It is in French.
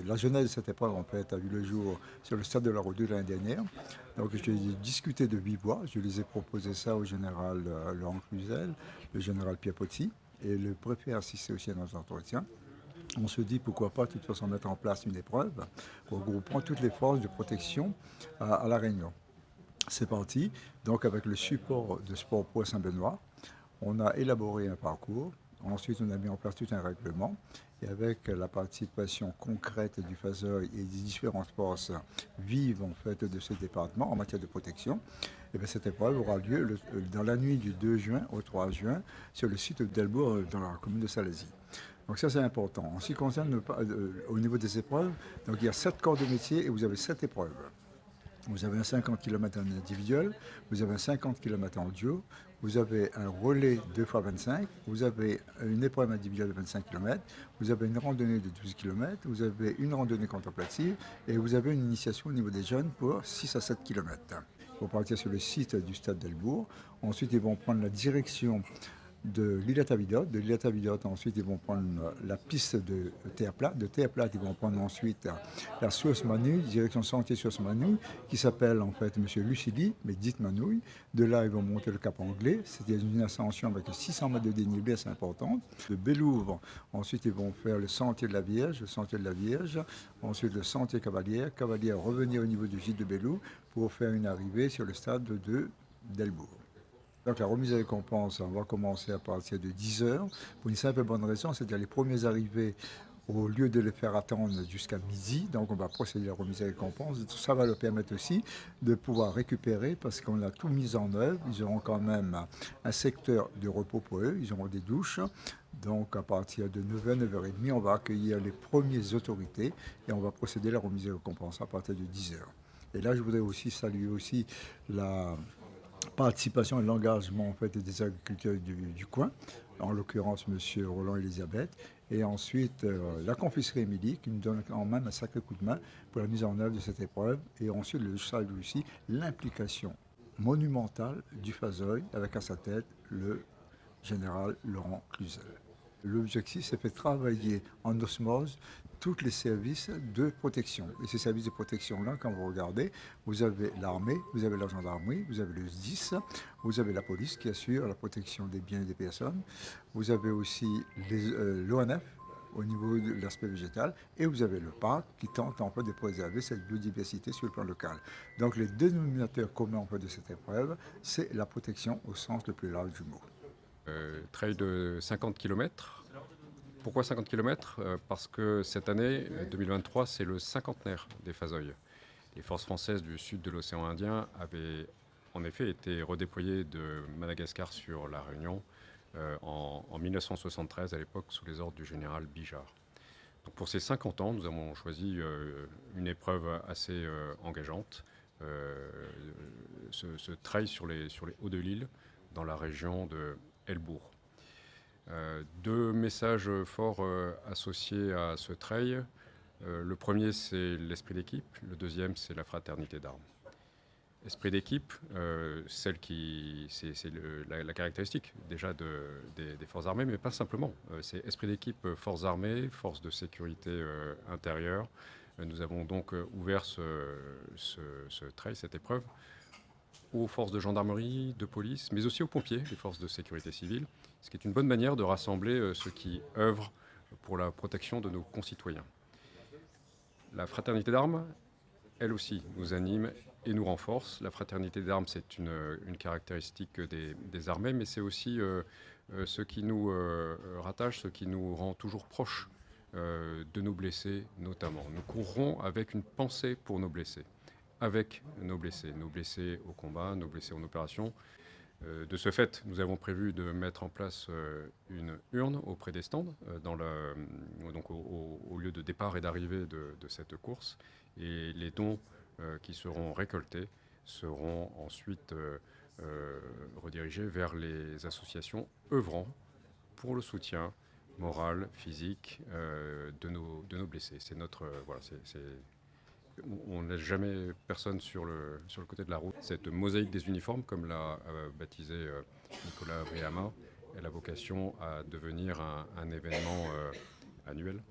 la genèse de cette épreuve, en fait, a vu le jour sur le stade de la Redoute l'année dernière. Donc, j'ai discuté de vive voix. Je les ai proposé ça au général Laurent Cluzel, le général Pierre Pozzi, et le préfet a assisté aussi à nos entretiens. On se dit pourquoi pas de toute façon mettre en place une épreuve regroupant toutes les forces de protection à La Réunion. C'est parti, donc avec le support de Sport Pro Saint-Benoît, on a élaboré un parcours. Ensuite, on a mis en place tout un règlement. Et avec la participation concrète du FASEUI et des différentes forces vives en fait, de ce département en matière de protection, et bien, cette épreuve aura lieu dans la nuit du 2 juin au 3 juin sur le site d'Elbourg dans la commune de Salazie. Donc ça c'est important. En ce qui concerne au niveau des épreuves, donc il y a 7 corps de métier et vous avez 7 épreuves. Vous avez un 50 km en individuel, vous avez un 50 km en duo, vous avez un relais 2 x 25, vous avez une épreuve individuelle de 25 km, vous avez une randonnée de 12 km, vous avez une randonnée contemplative et vous avez une initiation au niveau des jeunes pour 6 à 7 km. Ils vont partir sur le site du stade d'Elbourg. Ensuite, ils vont prendre la direction de l'île à Tavidote. De l'île à Tavidote, ensuite, ils vont prendre la piste de terre plate. De terre plate, ils vont prendre ensuite la source Manouille, direction sentier source Manouille, qui s'appelle en fait Monsieur Lucili, mais dite Manouille. De là, ils vont monter le Cap Anglais. C'était une ascension avec 600 mètres de dénivelé assez importante. De Bellouvre, ensuite, ils vont faire le sentier de la Vierge, le sentier de la Vierge. Ensuite, le sentier Cavalière. Cavalière, revenir au niveau du gîte de Bellouvre pour faire une arrivée sur le stade de Delbourg. Donc la remise des récompenses, on va commencer à partir de 10 heures, pour une simple et bonne raison, c'est-à-dire les premiers arrivés, au lieu de les faire attendre jusqu'à midi, donc on va procéder à la remise des récompenses. Ça va leur permettre aussi de pouvoir récupérer, parce qu'on a tout mis en œuvre. Ils auront quand même un secteur de repos pour eux, ils auront des douches. Donc à partir de 9h, 9h30, on va accueillir les premières autorités et on va procéder à la remise des récompenses à partir de 10 heures. Et là, je voudrais aussi saluer aussi la participation et l'engagement en fait, des agriculteurs du coin, en l'occurrence M. Roland Elisabeth, et ensuite la confiserie Émilie qui nous donne quand même un sacré coup de main pour la mise en œuvre de cette épreuve, et ensuite je salue aussi l'implication monumentale du FASEUI avec à sa tête le général Laurent Cluzel. L'objectif, c'est de travailler en osmose tous les services de protection. Et ces services de protection-là, quand vous regardez, vous avez l'armée, vous avez la gendarmerie, vous avez le SDIS, vous avez la police qui assure la protection des biens et des personnes, vous avez aussi l'ONF au niveau de l'aspect végétal, et vous avez le parc qui tente en fait de préserver cette biodiversité sur le plan local. Donc les dénominateurs communs en fait, de cette épreuve, c'est la protection au sens le plus large du mot. Trail de 50 km. Pourquoi 50 km? Parce que cette année, 2023, c'est le cinquantenaire des FASEUI. Les forces françaises du sud de l'océan Indien avaient en effet été redéployées de Madagascar sur la Réunion en 1973, à l'époque sous les ordres du général Bijard. Donc pour ces 50 ans, nous avons choisi une épreuve assez engageante, ce trail sur les hauts de l'île, dans la région de Elbourg. Deux messages forts associés à ce trail. Le premier, c'est l'esprit d'équipe. Le deuxième, c'est la fraternité d'armes. Esprit d'équipe, c'est la caractéristique déjà des forces armées, mais pas simplement. C'est esprit d'équipe, forces armées, forces de sécurité intérieure. Nous avons donc ouvert ce trail, cette épreuve, aux forces de gendarmerie, de police, mais aussi aux pompiers, les forces de sécurité civile, ce qui est une bonne manière de rassembler ceux qui œuvrent pour la protection de nos concitoyens. La fraternité d'armes, elle aussi, nous anime et nous renforce. La fraternité d'armes, c'est une caractéristique des armées, mais c'est aussi ce qui nous rattache, ce qui nous rend toujours proches de nos blessés notamment. Nous courrons avec une pensée pour nos blessés, avec nos blessés au combat, nos blessés en opération. De ce fait, nous avons prévu de mettre en place une urne auprès des stands, donc au lieu de départ et d'arrivée de cette course. Et les dons qui seront récoltés seront ensuite redirigés vers les associations œuvrant pour le soutien moral, physique de nos blessés. C'est notre on ne laisse jamais personne sur le côté de la route. Cette mosaïque des uniformes, comme l'a baptisé Nicolas Briama, elle a vocation à devenir un événement annuel.